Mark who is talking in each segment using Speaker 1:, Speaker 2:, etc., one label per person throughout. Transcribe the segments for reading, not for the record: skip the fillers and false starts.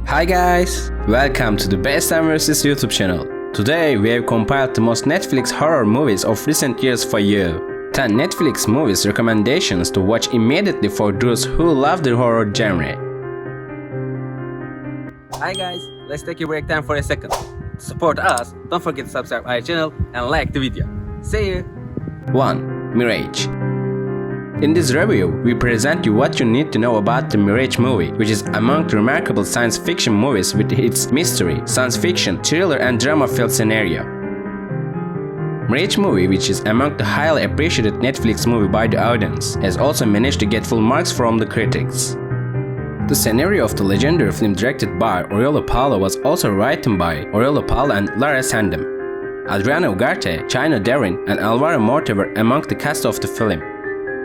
Speaker 1: Hi guys, welcome to the Best Time vs YouTube channel. Today we have compiled the most Netflix horror movies of recent years for you. 10 Netflix movies recommendations to watch immediately for those who love the horror genre.
Speaker 2: Hi guys, let's take a break time for a second. To support us, don't forget to subscribe our channel and like the video. See you!
Speaker 1: 1. Mirage. In this review, we present you what you need to know about the Mirage movie, which is among the remarkable science fiction movies with its mystery, science fiction, thriller and drama-filled scenario. Mirage movie, which is among the highly appreciated Netflix movie by the audience, has also managed to get full marks from the critics. The scenario of the legendary film directed by Oriolo Paulo was also written by Oriolo Paulo and Lara Sandem. Adriano Ugarte, Chino Darin and Alvaro Morte were among the cast of the film.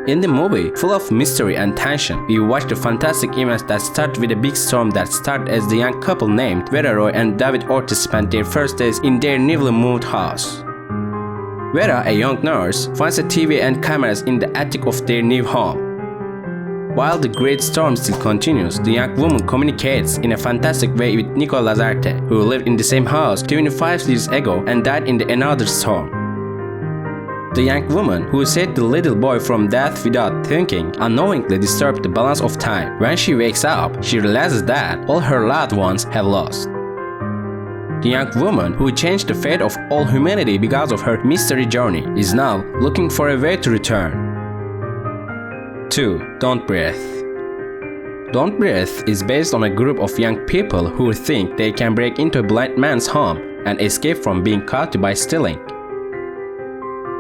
Speaker 1: In the movie, full of mystery and tension, we watch the fantastic events that start with a big storm that started as the young couple named Vera Roy and David Ortiz spent their first days in their newly moved house. Vera, a young nurse, finds a TV and cameras in the attic of their new home. While the great storm still continues, the young woman communicates in a fantastic way with Nico Lazarte, who lived in the same house 25 years ago and died in another storm. The young woman, who saved the little boy from death without thinking, unknowingly disturbed the balance of time. When she wakes up, she realizes that all her loved ones have lost. The young woman, who changed the fate of all humanity because of her mystery journey, is now looking for a way to return. 2. Don't Breathe. Don't Breathe is based on a group of young people who think they can break into a blind man's home and escape from being caught by stealing.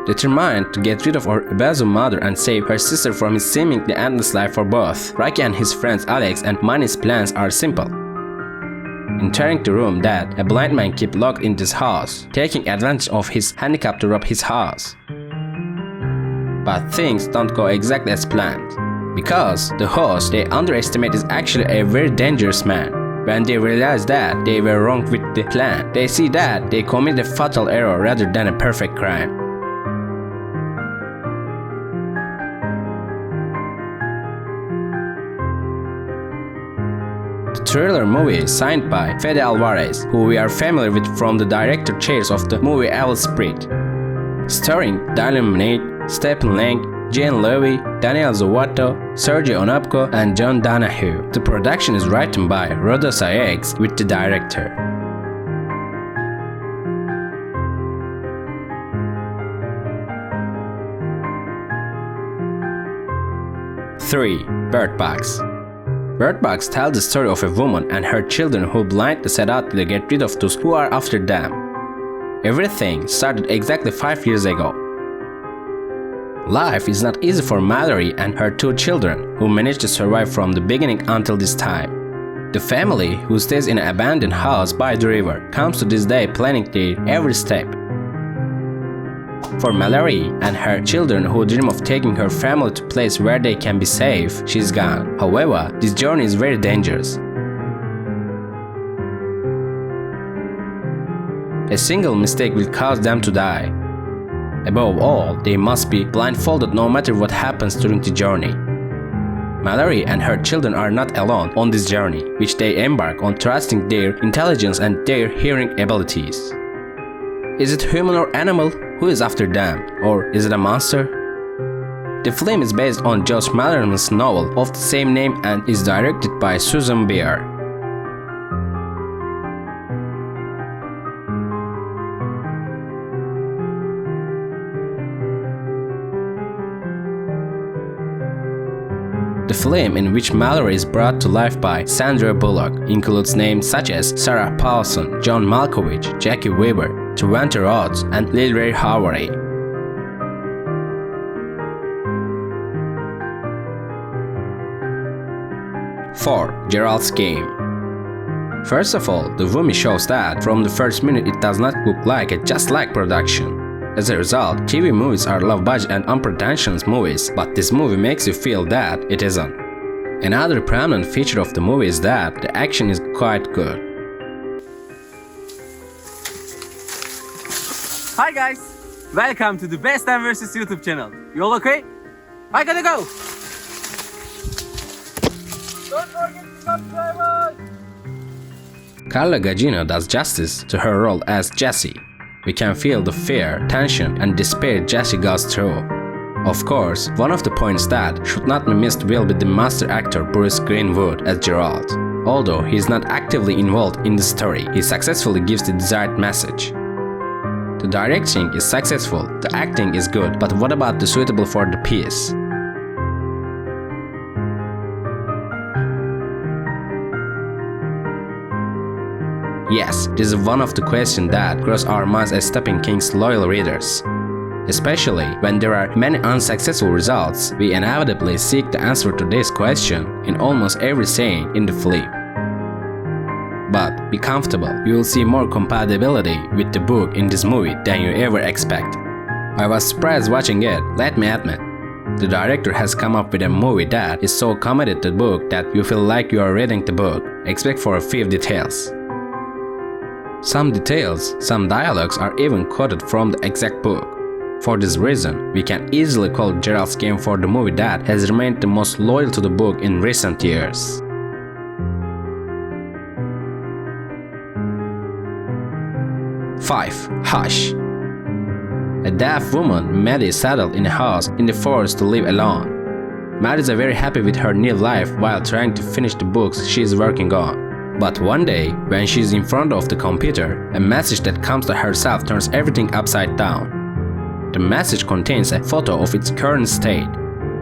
Speaker 1: Determined to get rid of her abused mother and save her sister from his seemingly endless life for both, Rocky and his friends Alex and Manny's plans are simple. Entering the room that a blind man keeps locked in this house, taking advantage of his handicap to rob his house. But things don't go exactly as planned, because the host they underestimate is actually a very dangerous man. When they realize that they were wrong with the plan, they see that they committed a fatal error rather than a perfect crime. The thriller movie is signed by Fede Alvarez, who we are familiar with from the director chairs of the movie Evil Spirit. Starring Dylan Minate, Stephen Lang, Jane Levy, Daniel Zovato, Sergio Onapko, and John Donahue. The production is written by Rodo Sayegs with the director. Three. Bird Box. Bird Box tells the story of a woman and her children who blindly set out to get rid of those who are after them. Everything started exactly 5 years ago. Life is not easy for Mallory and her 2 children, who managed to survive from the beginning until this time. The family, who stays in an abandoned house by the river, comes to this day planning their every step. For Mallory and her children who dream of taking her family to a place where they can be safe, she's gone. However, this journey is very dangerous. A single mistake will cause them to die. Above all, they must be blindfolded no matter what happens during the journey. Mallory and her children are not alone on this journey, which they embark on trusting their intelligence and their hearing abilities. Is it human or animal? Who is after them? Or is it a monster? The film is based on Josh Mallerman's novel of the same name and is directed by Susan Beer. The film, in which Mallory is brought to life by Sandra Bullock, includes names such as Sarah Paulson, John Malkovich, Jackie Weaver, Trevante Rhodes, and Lil Ray Howery. 4. Gerald's Game. First of all, the movie shows that from the first minute it does not look like a just like production. As a result, TV movies are low-budget and unpretentious movies, but this movie makes you feel that it isn't. Another prominent feature of the movie is that the action is quite good.
Speaker 2: Hi guys, welcome to the Best Time vs YouTube channel. You all okay? I gotta go! Don't forget to subscribe us!
Speaker 1: Carla Gugino does justice to her role as Jessie. We can feel the fear, tension, and despair Jessie goes through. Of course, one of the points that should not be missed will be the master actor Bruce Greenwood as Gerald. Although he is not actively involved in the story, he successfully gives the desired message. The directing is successful, the acting is good, but what about the suitable for the piece? Yes, this is one of the questions that cross our minds as Stephen King's loyal readers. Especially when there are many unsuccessful results, we inevitably seek the answer to this question in almost every scene in the film. But be comfortable, you will see more compatibility with the book in this movie than you ever expect. I was surprised watching it, let me admit. The director has come up with a movie that is so committed to the book that you feel like you are reading the book, except for a few details. Some details, some dialogues are even quoted from the exact book. For this reason, we can easily call Gerald's Game for the movie that has remained the most loyal to the book in recent years. Five. Hush. A deaf woman, Maddie, is settled in a house in the forest to live alone. Maddie is very happy with her new life while trying to finish the books she is working on. But one day, when she is in front of the computer, a message that comes to herself turns everything upside down. The message contains a photo of its current state.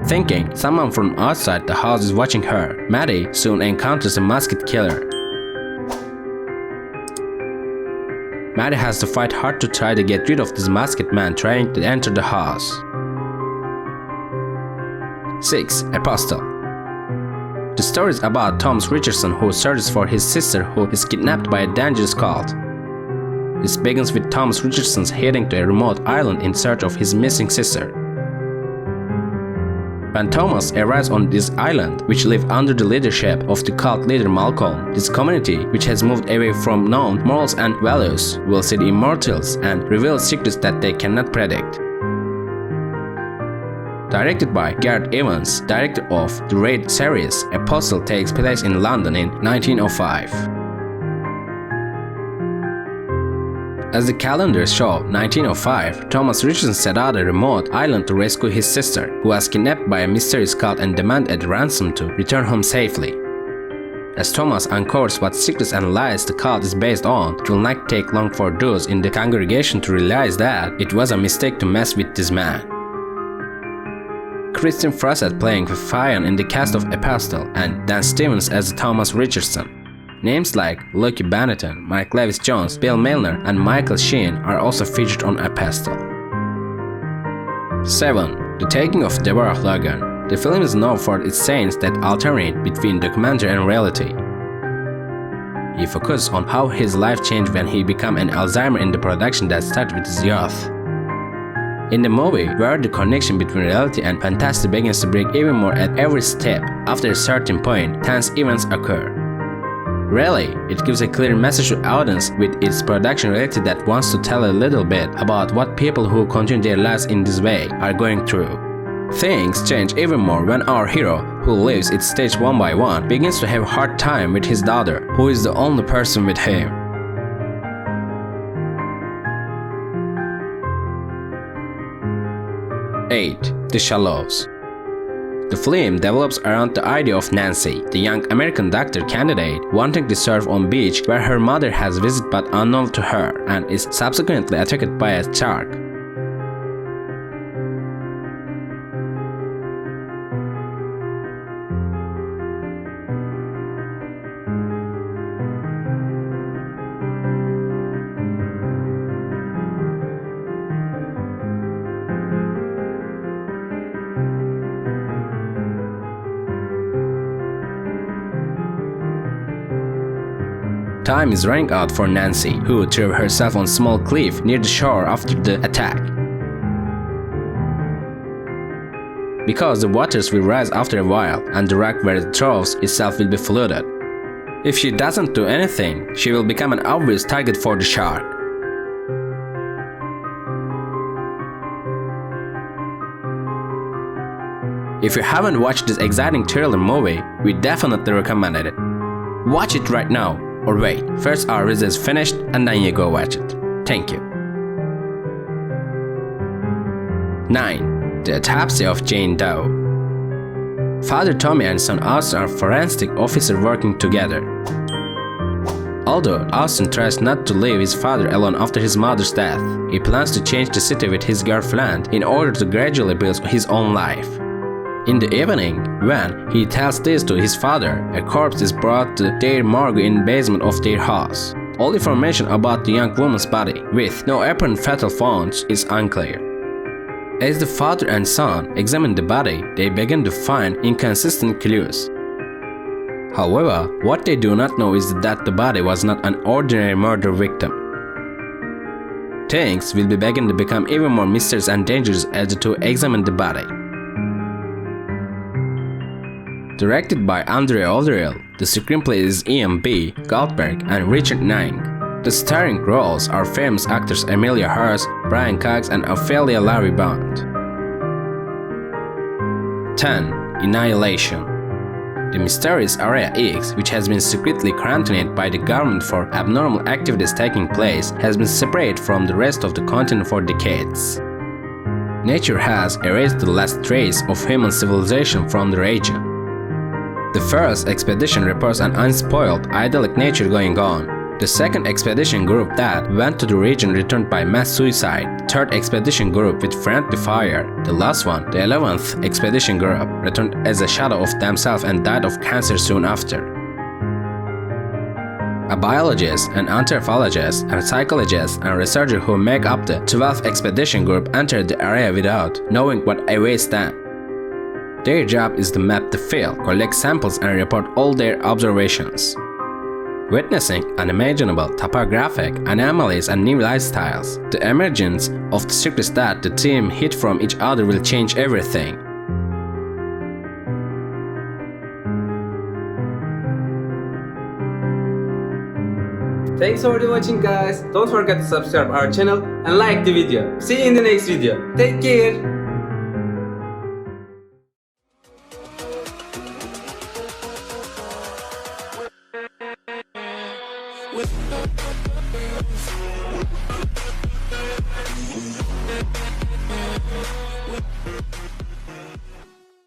Speaker 1: Thinking someone from outside the house is watching her, Maddie soon encounters a masked killer. Maddie has to fight hard to try to get rid of this masked man trying to enter the house. 6. Apostle. The story is about Thomas Richardson who searches for his sister who is kidnapped by a dangerous cult. This begins with Thomas Richardson heading to a remote island in search of his missing sister. When Thomas arrives on this island, which lives under the leadership of the cult leader Malcolm, this community, which has moved away from known morals and values, will see the immortals and reveal secrets that they cannot predict. Directed by Gareth Evans, director of the Raid series, Apostle takes place in London in 1905. As the calendars show 1905, Thomas Richardson set out a remote island to rescue his sister, who was kidnapped by a mysterious cult and demanded a ransom to return home safely. As Thomas uncovers what secrets and lies the cult is based on, it will not take long for those in the congregation to realize that it was a mistake to mess with this man. Christian Fawcett playing Fion in the cast of Apostle, and Dan Stevens as Thomas Richardson. Names like Lucky Benetton, Mike Lewis-Jones, Bill Milner, and Michael Sheen are also featured on Apostle. 7. The Taking of Deborah Logan. The film is known for its scenes that alternate between documentary and reality. He focuses on how his life changed when he became an Alzheimer in the production that started with his youth. In the movie, where the connection between reality and fantasy begins to break even more at every step, after a certain point, tense events occur. Really, it gives a clear message to audience with its production reality that wants to tell a little bit about what people who continue their lives in this way are going through. Things change even more when our hero, who leaves its stage one by one, begins to have a hard time with his daughter, who is the only person with him. 8. The Shallows. The film develops around the idea of Nancy, the young American doctor candidate wanting to surf on beach where her mother has visited but unknown to her, and is subsequently attacked by a shark. Time is running out for Nancy, who threw herself on a small cliff near the shore after the attack. Because the waters will rise after a while, and the rock where it throws itself will be flooded. If she doesn't do anything, she will become an obvious target for the shark. If you haven't watched this exciting thriller movie, we definitely recommend it. Watch it right now. Or wait, first our visit is finished and then you go watch it. Thank you. 9. The Autopsy of Jane Doe. Father Tommy and son Austin are forensic officers working together. Although Austin tries not to leave his father alone after his mother's death, he plans to change the city with his girlfriend in order to gradually build his own life. In the evening, when he tells this to his father, a corpse is brought to their morgue in the basement of their house. All information about the young woman's body, with no apparent fatal wounds, is unclear. As the father and son examine the body, they begin to find inconsistent clues. However, what they do not know is that the body was not an ordinary murder victim. Things will begin to become even more mysterious and dangerous as the two examine the body. Directed by Andrea O'Donnell, the screenplay is Ian B. Goldberg and Richard Nang. The starring roles are famous actors Emilia Hurst, Brian Cox, and Ophelia Larry Bond. 10. Annihilation. The mysterious Area X, which has been secretly quarantined by the government for abnormal activities taking place, has been separated from the rest of the continent for decades. Nature has erased the last trace of human civilization from the region. The first expedition reports an unspoiled, idyllic nature going on. The second expedition group that went to the region returned by mass suicide. Third expedition group with friendly fire. The last one, the 11th expedition group, returned as a shadow of themselves and died of cancer soon after. A biologist, an anthropologist, and psychologist and researcher who make up the 12th expedition group entered the area without knowing what awaits them. Their job is to map the field, collect samples and report all their observations. Witnessing unimaginable topographic anomalies and new lifestyles, the emergence of the secrets that the team hid from each other will change everything.
Speaker 2: Thanks for watching, guys. Don't forget to subscribe our channel and like the video. See you in the next video. Take care.
Speaker 3: With